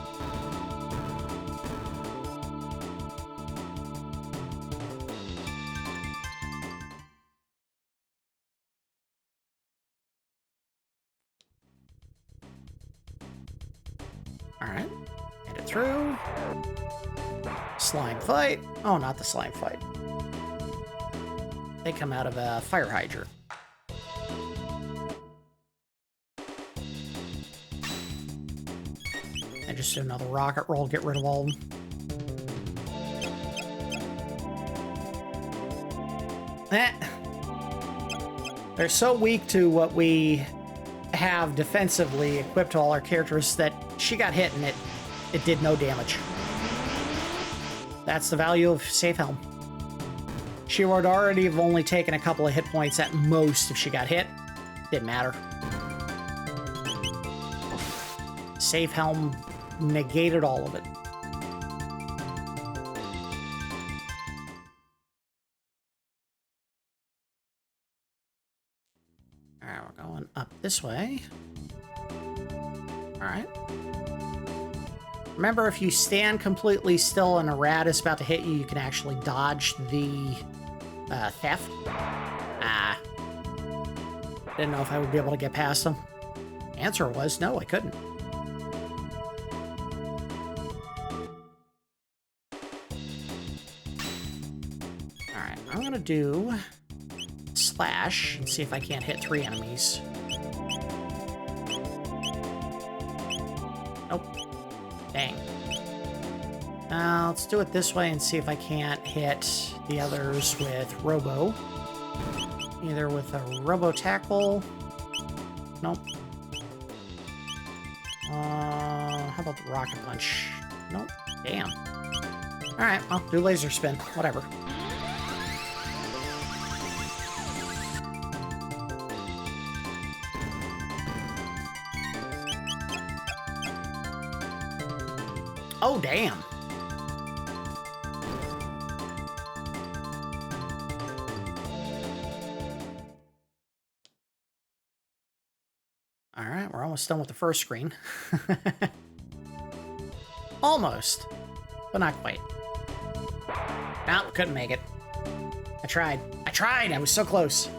Alright. Get it through. Slime fight. Oh, not the slime fight. They come out of a fire hydrant. And just do another rocket roll, get rid of all of them. They're so weak to what we have defensively equipped to all our characters that she got hit and it did no damage. That's the value of safe helm. She would already have only taken a couple of hit points at most if she got hit. Didn't matter. Safe helm negated all of it. Alright, we're going up this way. Alright. Remember, if you stand completely still and a rat is about to hit you, you can actually dodge the theft. Ah. Didn't know if I would be able to get past them. Answer was no, I couldn't. do slash and see if I can't hit 3 enemies. Nope. Dang. Let's do it this way and see if I can't hit the others with Robo. Either with a Robo Tackle. Nope. How about the Rocket Punch? Nope. Damn. Alright, I'll do Laser Spin. Whatever. Oh, damn. Alright, we're almost done with the first screen. Almost, but not quite. Nope, couldn't make it. I tried. I was so close.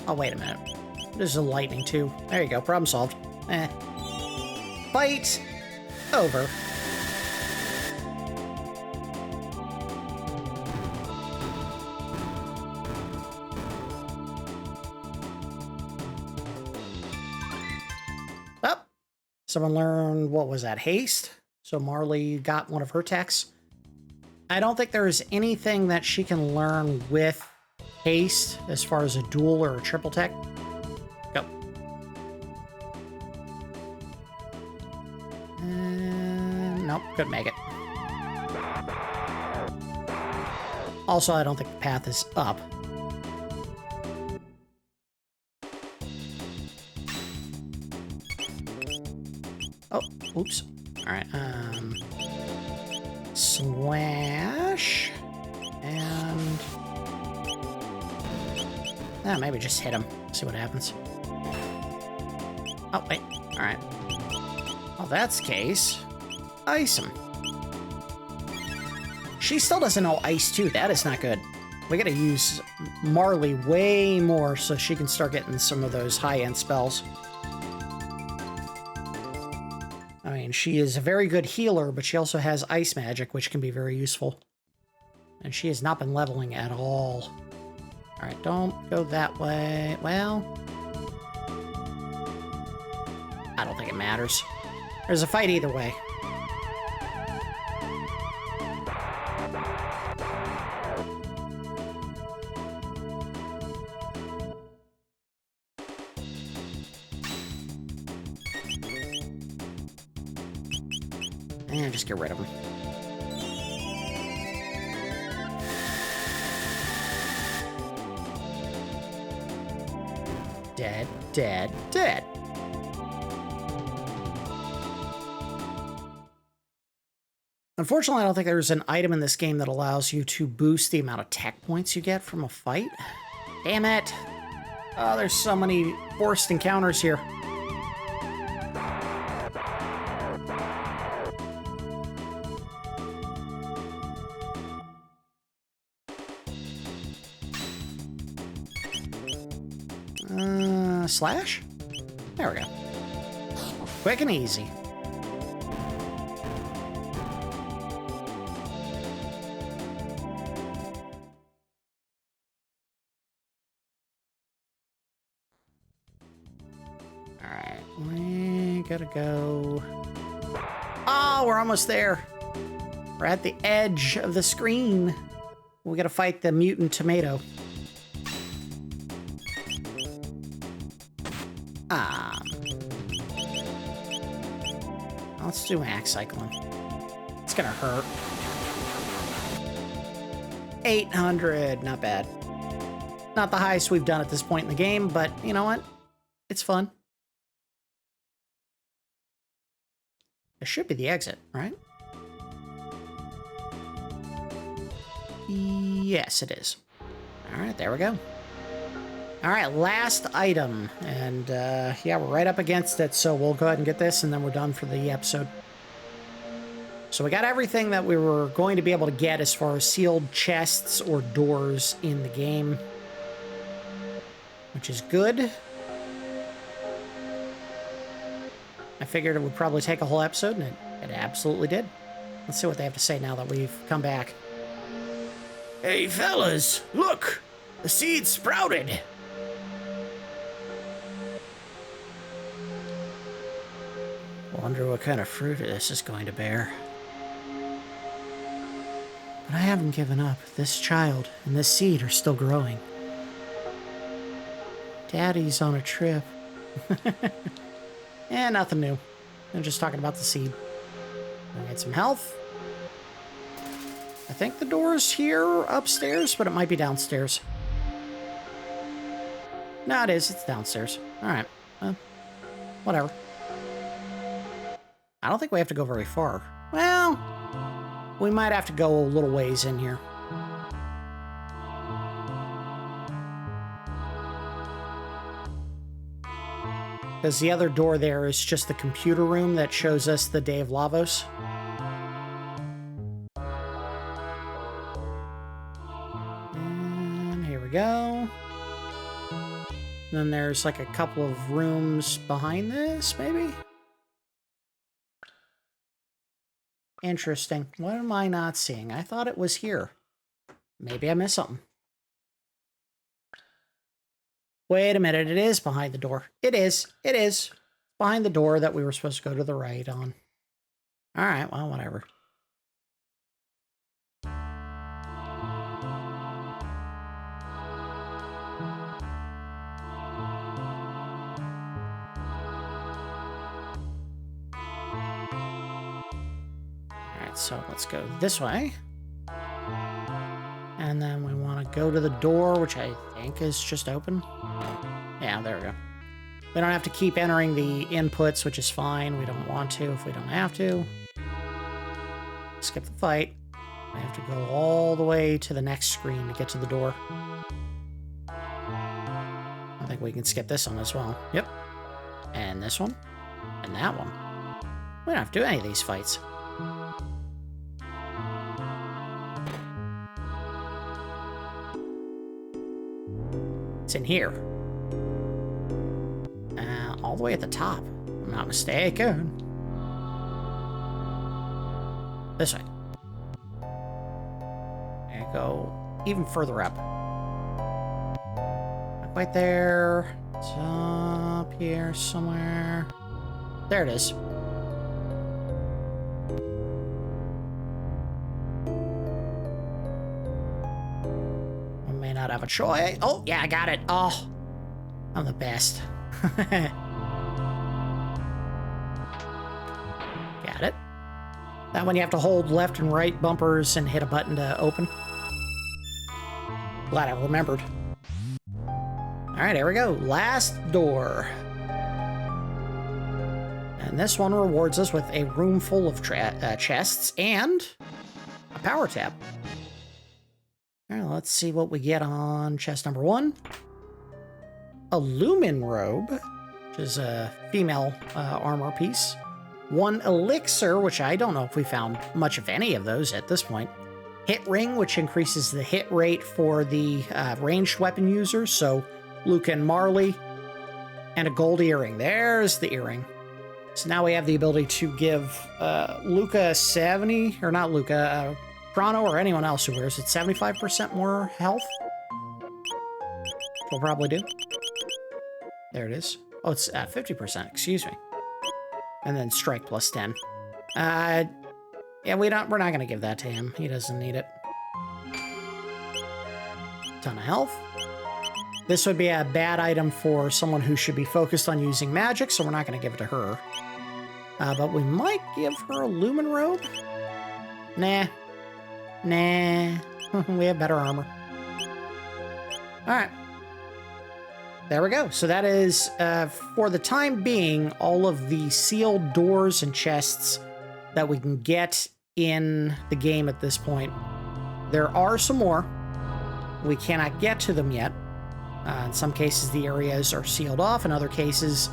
Oh, wait a minute. There's a lightning, too. There you go. Problem solved. Fight over. Well, someone learned, what was that, haste? So Marle got one of her techs. I don't think there's anything that she can learn with haste as far as a dual or a triple tech. Go. Nope, couldn't make it. Also, I don't think the path is up. Oh, oops. All right, slash, and maybe just hit him. See what happens. Oh, wait. All right. Well, that's the case. Ice him. She still doesn't know ice, too. That is not good. We gotta use Marle way more so she can start getting some of those high-end spells. I mean, she is a very good healer, but she also has ice magic, which can be very useful. And she has not been leveling at all. Alright, don't go that way. Well, I don't think it matters. There's a fight either way. And just get rid of him. Dead, dead, dead. Unfortunately, I don't think there's an item in this game that allows you to boost the amount of tech points you get from a fight. Damn it. Oh, there's so many forced encounters here. Slash? There we go. Quick and easy. Alright, we gotta go. Oh, we're almost there. We're at the edge of the screen. We gotta fight the mutant tomato. Let's do axe cycling. It's gonna hurt. 800, not bad. Not the highest we've done at this point in the game, but you know what? It's fun. This should be the exit, right? Yes, it is. All right, there we go. All right, last item, and yeah, we're right up against it, so we'll go ahead and get this, and then we're done for the episode. So we got everything that we were going to be able to get as far as sealed chests or doors in the game, which is good. I figured it would probably take a whole episode, and it absolutely did. Let's see what they have to say now that we've come back. Hey, fellas, look! The seed sprouted! Wonder what kind of fruit this is going to bear. But I haven't given up. This child and this seed are still growing. Daddy's on a trip. Nothing new. I'm just talking about the seed. I get some health. I think the door's here upstairs, but it might be downstairs. No, it is. It's downstairs. Alright. Whatever. I don't think we have to go very far. Well, we might have to go a little ways in here. Because the other door there is just the computer room that shows us the Day of Lavos. And here we go. Then there's like a couple of rooms behind this, maybe? Interesting. What am I not seeing? I thought it was here. Maybe I missed something. Wait a minute, it is behind the door. It is. It is. Behind the door that we were supposed to go to the right on. Alright, well, whatever. Alright, so let's go this way. And then we want to go to the door, which I think is just open. Yeah, there we go. We don't have to keep entering the inputs, which is fine. We don't want to if we don't have to. Skip the fight. We have to go all the way to the next screen to get to the door. I think we can skip this one as well. Yep. And this one. And that one. We don't have to do any of these fights. It's in here. All the way at the top, if I'm not mistaken. This way. And go even further up. Not quite there. It's up here somewhere. There it is. I may not have a choice. Oh, yeah, I got it. Oh, I'm the best. Got it. That one you have to hold left and right bumpers and hit a button to open. Glad I remembered. Alright, here we go. Last door. And this one rewards us with a room full of chests and a power tab. Alright, let's see what we get on chest number 1. A lumen robe, which is a female armor piece. 1 elixir, which I don't know if we found much of any of those at this point. Hit ring, which increases the hit rate for the ranged weapon users, so Luca and Marle. And a gold earring. There's the earring. So now we have the ability to give Luca 70, or not Luca, Crono or anyone else who wears it 75% more health. We'll probably do. There it is. Oh, it's 50%, excuse me. And then strike plus 10. Yeah, we're not gonna give that to him. He doesn't need it. Ton of health. This would be a bad item for someone who should be focused on using magic, so we're not gonna give it to her. But we might give her a lumen robe. Nah. Nah. We have better armor. Alright. There we go. So that is, for the time being, all of the sealed doors and chests that we can get in the game at this point. There are some more. We cannot get to them yet. In some cases, the areas are sealed off. In other cases,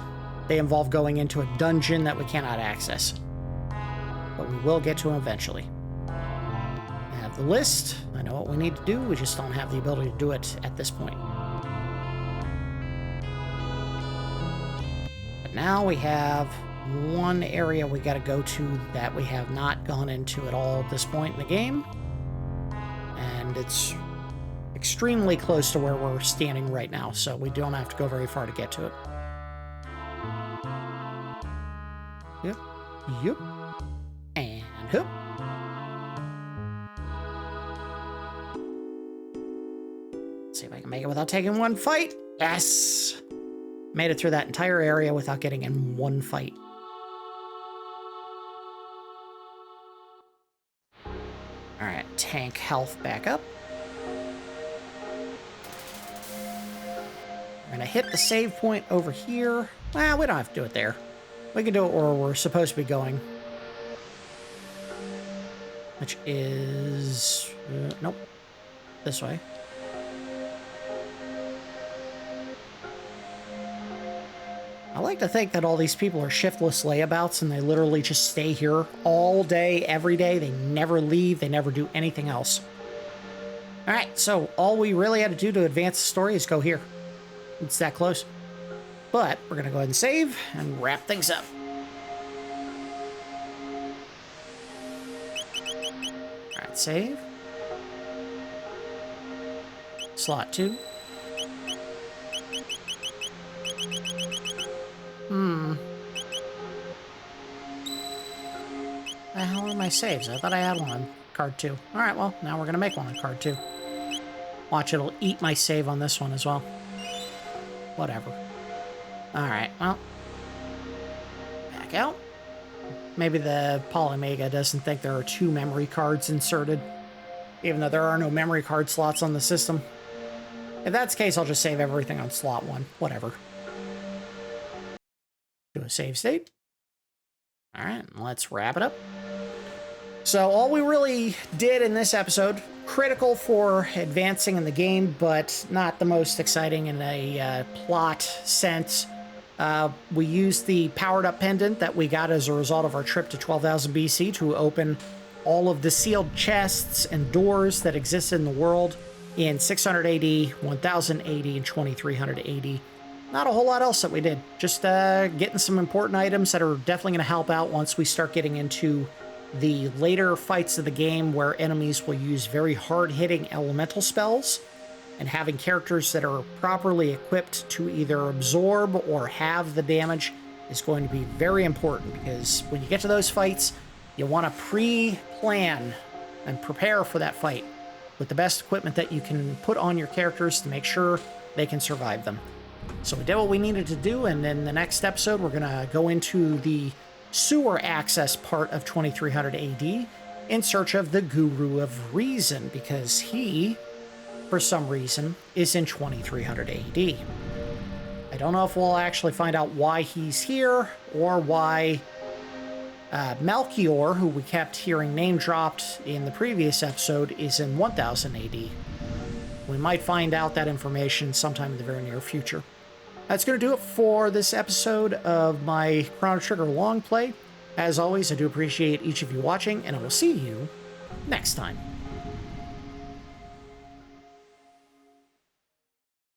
they involve going into a dungeon that we cannot access. But we will get to them eventually. I have the list. I know what we need to do. We just don't have the ability to do it at this point. Now we have one area we got to go to that we have not gone into at all at this point in the game. And it's extremely close to where we're standing right now, so we don't have to go very far to get to it. Yep. Yep. And hoop. See if I can make it without taking one fight. Yes! Made it through that entire area without getting in one fight. Alright, tank health back up. We're gonna hit the save point over here. Well, we don't have to do it there. We can do it where we're supposed to be going. Which is... nope. This way. I like to think that all these people are shiftless layabouts and they literally just stay here all day, every day. They never leave. They never do anything else. Alright, so all we really had to do to advance the story is go here. It's that close. But we're going to go ahead and save and wrap things up. Alright, save. Slot 2. The hell are my saves? I thought I had one on card 2. Alright, well, now we're going to make one on card 2. Watch, it'll eat my save on this one as well. Whatever. Alright, well. Back out. Maybe the Polymega doesn't think there are 2 memory cards inserted, even though there are no memory card slots on the system. If that's the case, I'll just save everything on slot 1. Whatever. Do a save state. Alright, let's wrap it up. So all we really did in this episode, critical for advancing in the game, but not the most exciting in a plot sense. We used the powered up pendant that we got as a result of our trip to 12,000 BC to open all of the sealed chests and doors that exist in the world in 600 AD, 1000 AD, and 2300 AD. Not a whole lot else that we did. Just getting some important items that are definitely going to help out once we start getting into the later fights of the game where enemies will use very hard-hitting elemental spells, and having characters that are properly equipped to either absorb or have the damage is going to be very important, because when you get to those fights, you want to pre-plan and prepare for that fight with the best equipment that you can put on your characters to make sure they can survive them. So we did what we needed to do, and in the next episode, we're going to go into the sewer access part of 2300 AD in search of the Guru of Reason, because he, for some reason, is in 2300 AD. I don't know if we'll actually find out why he's here, or why Melchior, who we kept hearing name dropped in the previous episode, is in 1000 AD. We might find out that information sometime in the very near future. That's going to do it for this episode of my Chrono Trigger long play. As always, I do appreciate each of you watching, and I will see you next time.